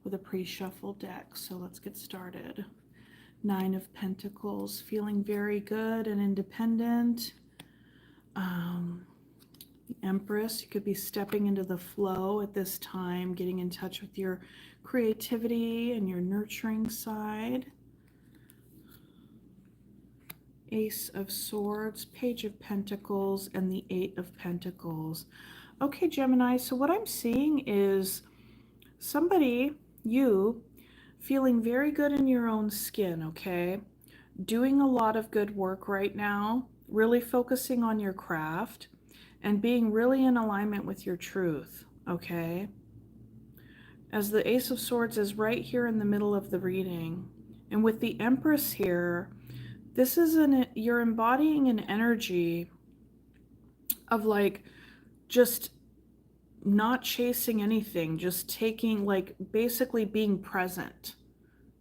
with a pre-shuffled deck. So let's get started. Nine of Pentacles, feeling very good and independent. Empress, you could be stepping into the flow at this time, getting in touch with your creativity and your nurturing side. Ace of Swords, Page of Pentacles, and the Eight of Pentacles. Okay, Gemini, so what I'm seeing is somebody, you, feeling very good in your own skin, okay? Doing a lot of good work right now, really focusing on your craft and being really in alignment with your truth, okay? As the Ace of Swords is right here in the middle of the reading, and with the Empress here, this is you're embodying an energy of like just not chasing anything, just taking, like, basically being present,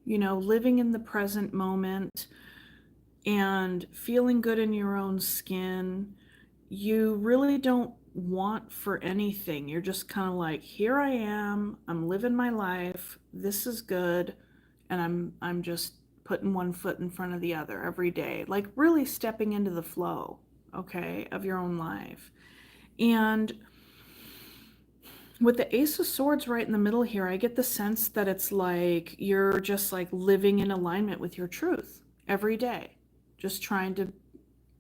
you know, living in the present moment and feeling good in your own skin. You really don't want for anything. You're just kind of like, here I am, I'm living my life, this is good, and I'm just putting one foot in front of the other every day, like really stepping into the flow, okay, of your own life. And with the Ace of Swords right in the middle here, I get the sense that it's like you're just like living in alignment with your truth every day, just trying to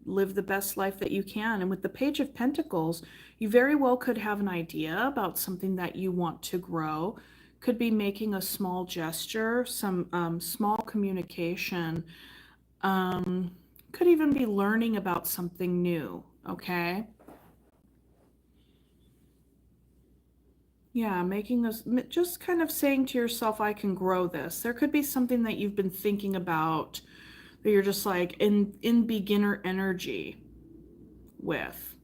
live the best life that you can. And with the Page of Pentacles, you very well could have an idea about something that you want to grow. Could be making a small gesture, some small communication. Could even be learning about something new, okay? Yeah, just kind of saying to yourself, I can grow this. There could be something that you've been thinking about that you're just like in beginner energy with.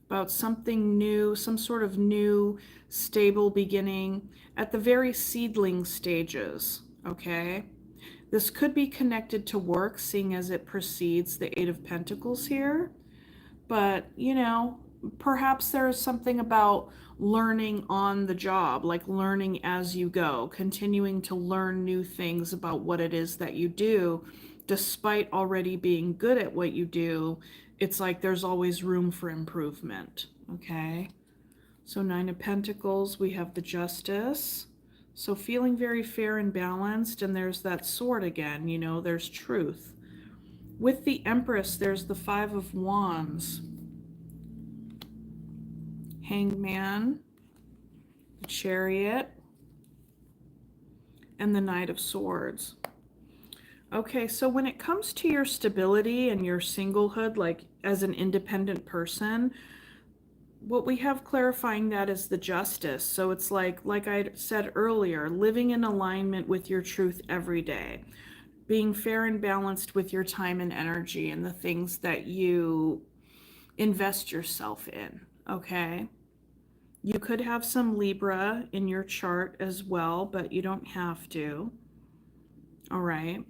About something new, some sort of new, stable beginning at the very seedling stages, okay? This could be connected to work, seeing as it precedes the Eight of Pentacles here. But, you know, perhaps there's something about learning on the job, like learning as you go, continuing to learn new things about what it is that you do, despite already being good at what you do. It's like there's always room for improvement, okay? So Nine of Pentacles, we have the Justice. So feeling very fair and balanced, and there's that sword again, you know, there's truth. With the Empress, there's the Five of Wands, Hangman, the Chariot, and the Knight of Swords. Okay, so when it comes to your stability and your singlehood, like as an independent person, what we have clarifying that is the Justice. So it's like I said earlier, living in alignment with your truth every day, being fair and balanced with your time and energy and the things that you invest yourself in, okay? You could have some Libra in your chart as well, but you don't have to, all right?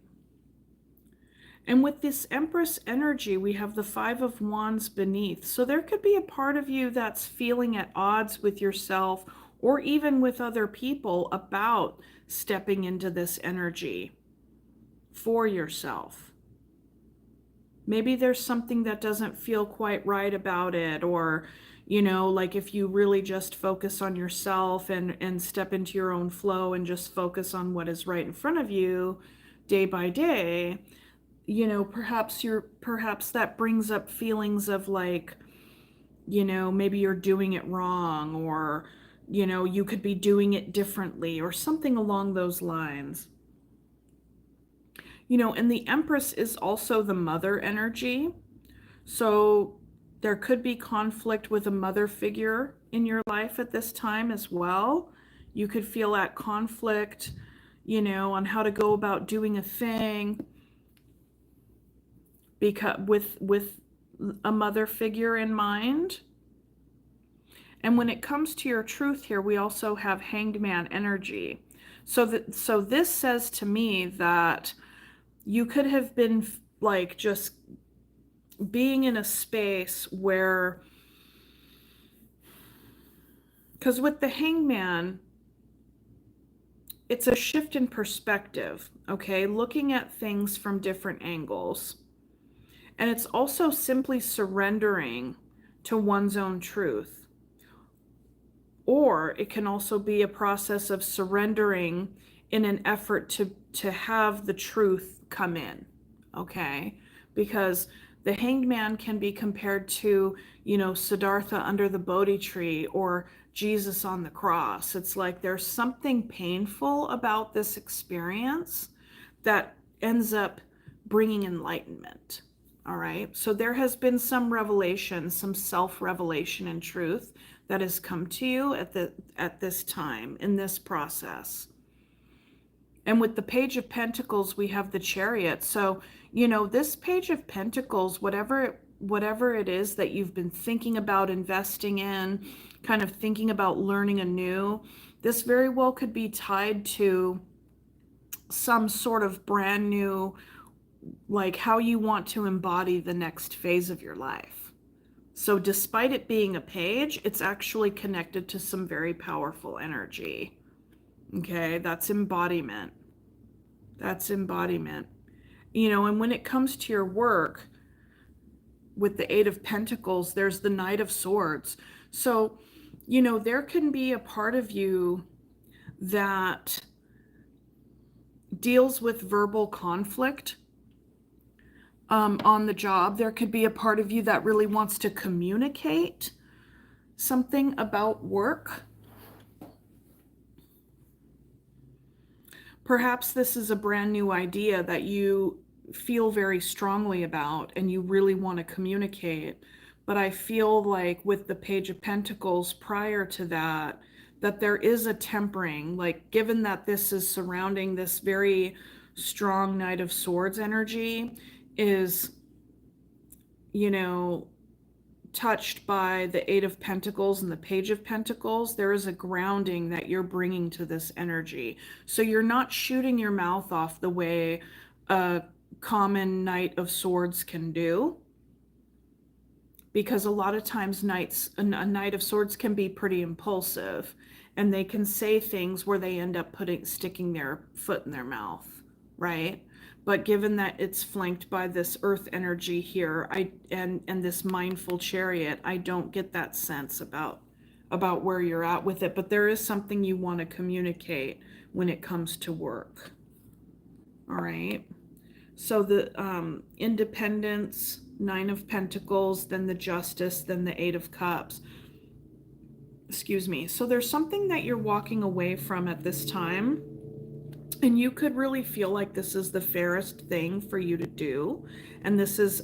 And with this Empress energy, we have the Five of Wands beneath. So there could be a part of you that's feeling at odds with yourself or even with other people about stepping into this energy for yourself. Maybe there's something that doesn't feel quite right about it, or, you know, like if you really just focus on yourself and step into your own flow and just focus on what is right in front of you day by day, you know, perhaps that brings up feelings of like, you know, maybe you're doing it wrong, or, you know, you could be doing it differently or something along those lines. You know, and the Empress is also the mother energy. So there could be conflict with a mother figure in your life at this time as well. You could feel that conflict, you know, on how to go about doing a thing because with a mother figure in mind. And when it comes to your truth here, we also have Hanged Man energy. So this says to me that you could have been like just being in a space where, because with the Hangman, it's a shift in perspective, okay? Looking at things from different angles. And it's also simply surrendering to one's own truth. Or it can also be a process of surrendering in an effort to have the truth come in, okay? Because the hanged man can be compared to, Siddhartha under the Bodhi tree or Jesus on the cross. It's like there's something painful about this experience that ends up bringing enlightenment. All right. So there has been some revelation, some self-revelation and truth that has come to you at this time in this process. And with the Page of Pentacles, we have the Chariot. So, this Page of Pentacles, whatever it is that you've been thinking about investing in, kind of thinking about learning anew, this very well could be tied to some sort of brand new, like how you want to embody the next phase of your life. So despite it being a page, it's actually connected to some very powerful energy. Okay, that's embodiment. That's embodiment. And when it comes to your work with the Eight of Pentacles, there's the Knight of Swords. So, there can be a part of you that deals with verbal conflict on the job. There could be a part of you that really wants to communicate something about work. Perhaps this is a brand new idea that you feel very strongly about and you really want to communicate. But I feel like with the Page of Pentacles prior to that, that there is a tempering, like given that this is surrounding this very strong Knight of Swords energy, is, touched by the Eight of Pentacles and the Page of Pentacles, there is a grounding that you're bringing to this energy. So you're not shooting your mouth off the way a common Knight of Swords can do. Because a lot of times a Knight of Swords can be pretty impulsive and they can say things where they end up sticking their foot in their mouth, right? But given that it's flanked by this earth energy here, and this mindful chariot, I don't get that sense about where you're at with it. But there is something you want to communicate when it comes to work. All right. So the Independence, Nine of Pentacles, then the Justice, then the Eight of Cups. Excuse me. So there's something that you're walking away from at this time. And you could really feel like this is the fairest thing for you to do. And this is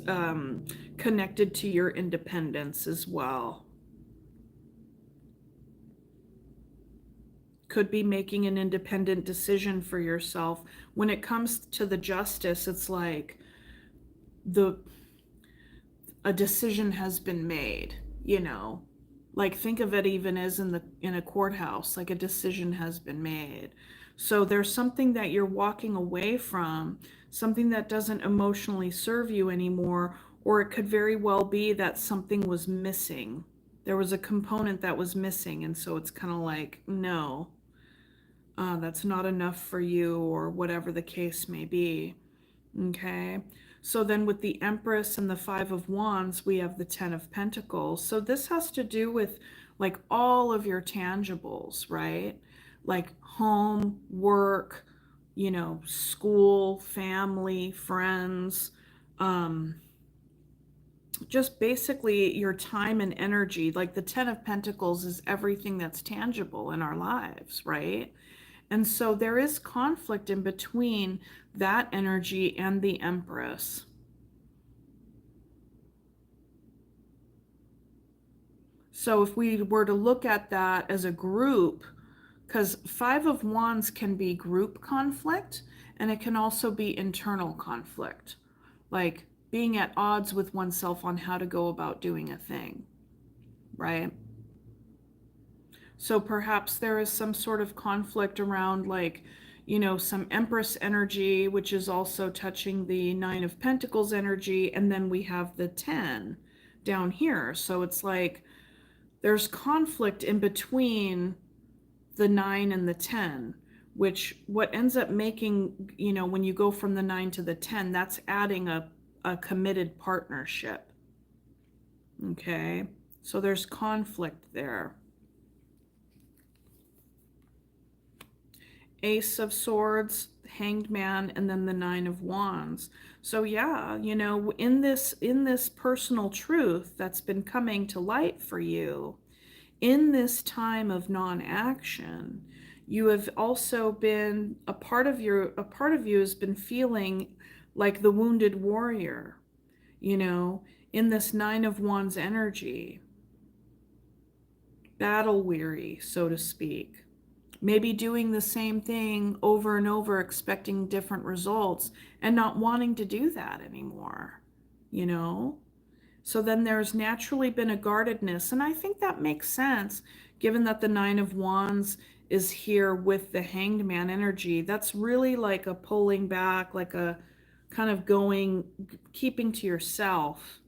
connected to your independence as well. Could be making an independent decision for yourself. When it comes to the Justice, it's like a decision has been made, like think of it even as in a courthouse, like a decision has been made. So there's something that you're walking away from, something that doesn't emotionally serve you anymore, or it could very well be that something was missing. There was a component that was missing, and so it's kind of like, no, that's not enough for you, or whatever the case may be. Okay. So then with the Empress and the Five of Wands, we have the Ten of Pentacles. So this has to do with like all of your tangibles, right? Like home, work, school, family, friends, just basically your time and energy. Like the Ten of Pentacles is everything that's tangible in our lives, right? And so there is conflict in between that energy and the Empress. So if we were to look at that as a group, because Five of Wands can be group conflict and it can also be internal conflict, like being at odds with oneself on how to go about doing a thing, right? So perhaps there is some sort of conflict around like, some Empress energy, which is also touching the Nine of Pentacles energy. And then we have the 10 down here. So it's like there's conflict in between the 9 and the 10, which what ends up making, when you go from the 9 to the 10, that's adding a committed partnership. Okay, so there's conflict there. Ace of Swords, Hanged Man, and then the Nine of Wands. So yeah, in this personal truth that's been coming to light for you, in this time of non-action, you have also been a part of you has been feeling like the wounded warrior, in this Nine of Wands energy, battle weary, so to speak. Maybe doing the same thing over and over, expecting different results and not wanting to do that anymore, you know? So then there's naturally been a guardedness. And I think that makes sense, given that the Nine of Wands is here with the Hanged Man energy. That's really like a pulling back, like a kind of keeping to yourself.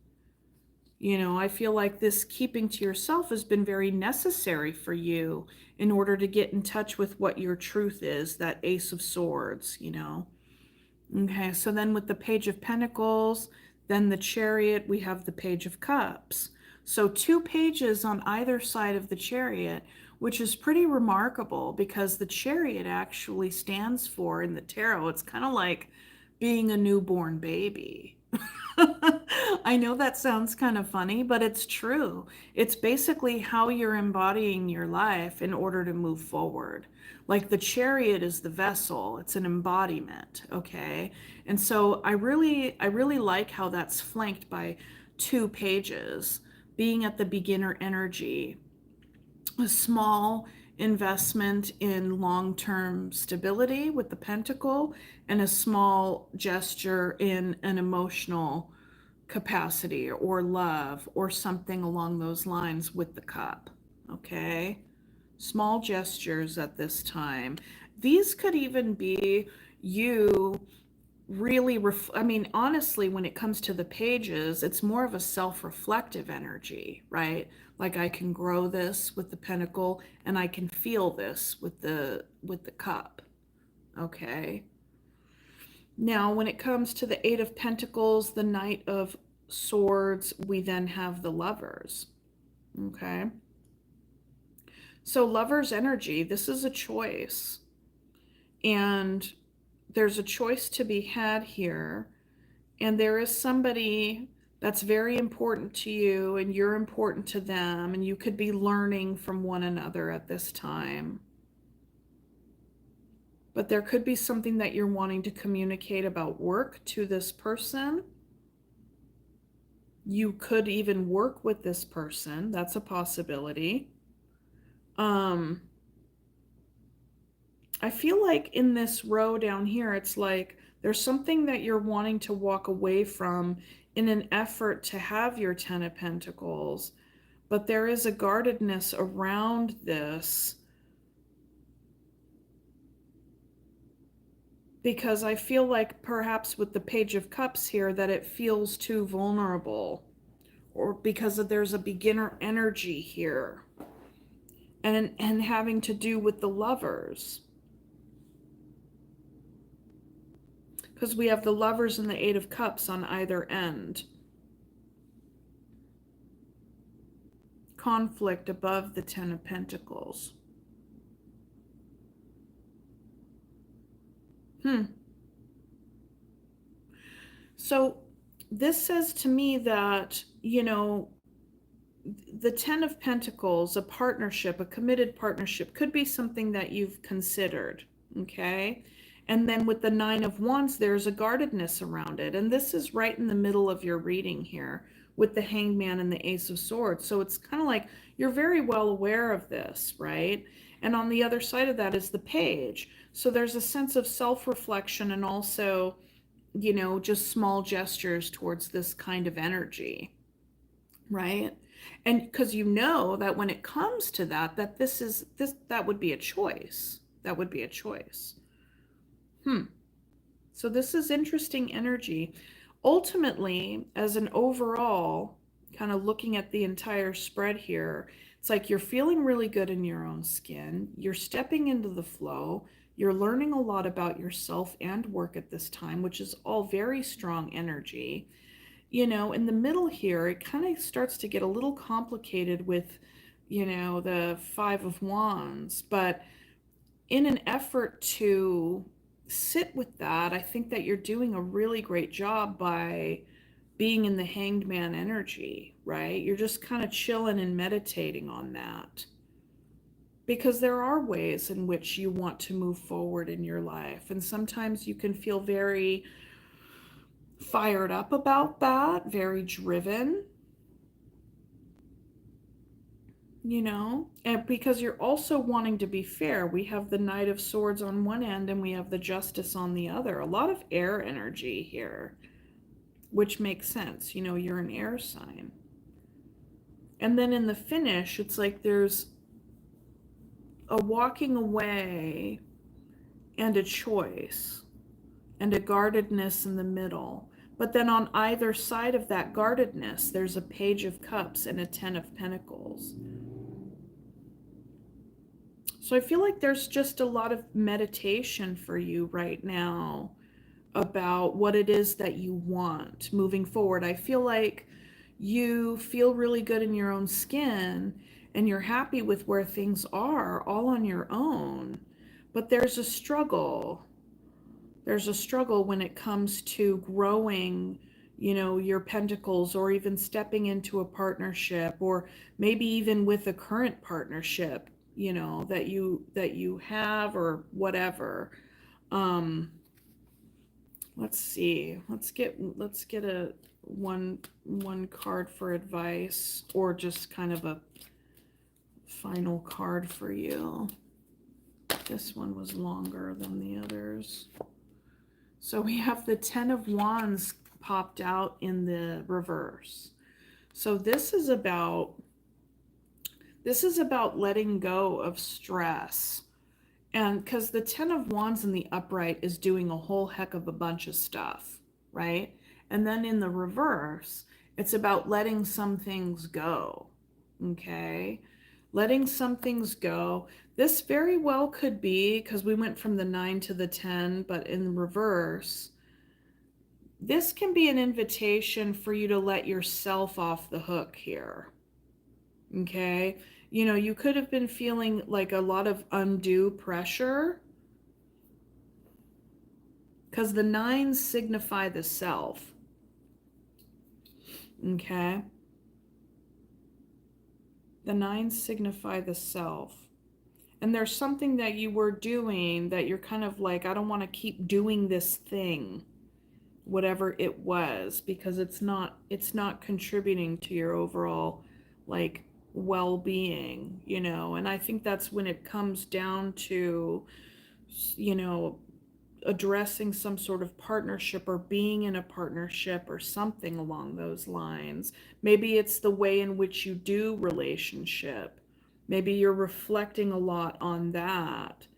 I feel like this keeping to yourself has been very necessary for you in order to get in touch with what your truth is, that Ace of Swords. Okay, so then with the Page of Pentacles, then the Chariot, we have the Page of Cups. So 2 pages on either side of the Chariot, which is pretty remarkable because the Chariot actually stands for, in the tarot, it's kind of like being a newborn baby. I know that sounds kind of funny, but it's true. It's basically how you're embodying your life in order to move forward. Like the chariot is the vessel, it's an embodiment, okay? And so I really like how that's flanked by 2 pages, being at the beginner energy, a small investment in long-term stability with the pentacle, and a small gesture in an emotional capacity or love or something along those lines with the cup. Okay? Small gestures at this time. These could even be you really I mean, honestly, when it comes to the pages, it's more of a self-reflective energy, right? Like I can grow this with the pentacle and I can feel this with the cup. Okay? Now, when it comes to the Eight of Pentacles, the Knight of Swords, we then have the Lovers. Okay? So Lovers energy, this is a choice. And there's a choice to be had here. And there is somebody that's very important to you and you're important to them, and you could be learning from one another at this time. But there could be something that you're wanting to communicate about work to this person. You could even work with this person. That's a possibility. I feel like in this row down here, it's like there's something that you're wanting to walk away from in an effort to have your Ten of Pentacles, but there is a guardedness around this because I feel like perhaps with the Page of Cups here that it feels too vulnerable, or because there's a beginner energy here and having to do with the Lovers. Because we have the Lovers and the Eight of Cups on either end. Conflict above the Ten of Pentacles. So this says to me that, the Ten of Pentacles, a partnership, a committed partnership, could be something that you've considered, okay? And then with the Nine of Wands, there's a guardedness around it. And this is right in the middle of your reading here with the Hanged Man and the Ace of Swords. So it's kind of like you're very well aware of this, right? And on the other side of that is the Page. So there's a sense of self-reflection and also, just small gestures towards this kind of energy, right? And because that when it comes to that that would be a choice. That would be a choice. So this is interesting energy. Ultimately, as an overall, kind of looking at the entire spread here, It's like you're feeling really good in your own skin. You're stepping into the flow. You're learning a lot about yourself and work at this time, which is all very strong energy. In the middle here, it kind of starts to get a little complicated with, the Five of Wands. But in an effort to sit with that, I think that you're doing a really great job by being in the Hanged Man energy, right? You're just kind of chilling and meditating on that. Because there are ways in which you want to move forward in your life. And sometimes you can feel very fired up about that, very driven, and because you're also wanting to be fair. We have the Knight of Swords on one end and we have the Justice on the other. A lot of air energy here, which makes sense. You're an air sign. And then in the finish, it's like there's a walking away and a choice and a guardedness in the middle. But then on either side of that guardedness, there's a Page of Cups and a Ten of Pentacles. So I feel like there's just a lot of meditation for you right now about what it is that you want moving forward. I feel like you feel really good in your own skin and you're happy with where things are all on your own. But there's a struggle. There's a struggle when it comes to growing, your pentacles, or even stepping into a partnership, or maybe even with a current partnership, that you have, or whatever. Let's see. Let's get a one card for advice, or just kind of a final card for you. This one was longer than the others. So we have the Ten of Wands popped out in the reverse. So this is about letting go of stress. And because the Ten of Wands in the upright is doing a whole heck of a bunch of stuff, right? And then in the reverse, it's about letting some things go, okay? Letting some things go. This very well could be, because we went from the 9 to the 10, but in reverse, this can be an invitation for you to let yourself off the hook here, okay? You could have been feeling like a lot of undue pressure, because the 9s signify the self, okay? The 9s signify the self. And there's something that you were doing that you're kind of like, I don't want to keep doing this thing, whatever it was, because it's not contributing to your overall, like, well-being, and I think that's when it comes down to, addressing some sort of partnership, or being in a partnership, or something along those lines. Maybe it's the way in which you do relationship. Maybe you're reflecting a lot on that,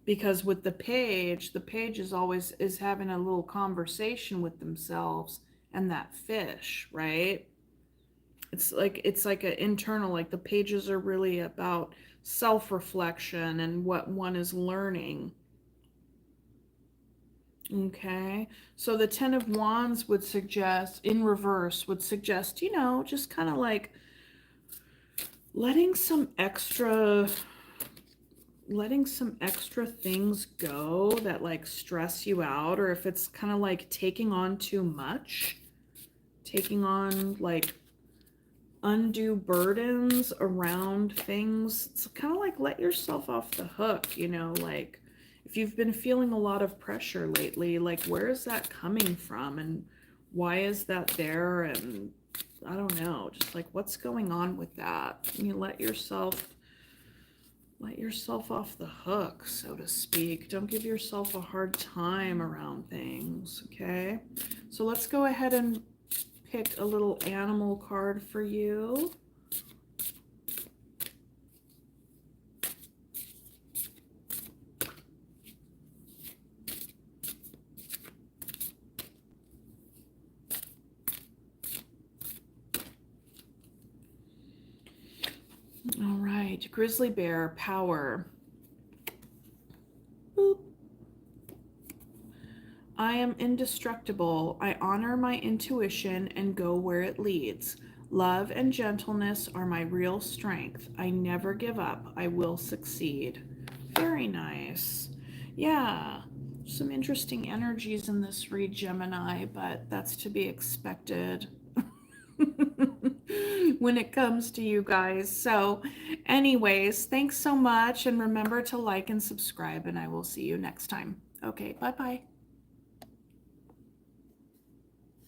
because with the page is having a little conversation with themselves and that fish, right? It's like an internal, like the pages are really about self-reflection and what one is learning. Okay, so the Ten of Wands would suggest, in reverse, just kind of like letting some extra things go that like stress you out, or if it's kind of like taking on too much, taking on like undue burdens around things. It's kind of like let yourself off the hook, like if you've been feeling a lot of pressure lately, like where is that coming from and why is that there? And I don't know, just like what's going on with that. Let yourself off the hook, so to speak. Don't give yourself a hard time around things, okay? So let's go ahead and pick a little animal card for you. All right, grizzly bear power. Boop. I am indestructible. I honor my intuition and go where it leads. Love and gentleness are my real strength. I never give up. I will succeed. Very nice. Yeah, some interesting energies in this read, Gemini, but that's to be expected when it comes to you guys. So, anyways, thanks so much. And remember to like and subscribe, and I will see you next time. Okay, bye bye.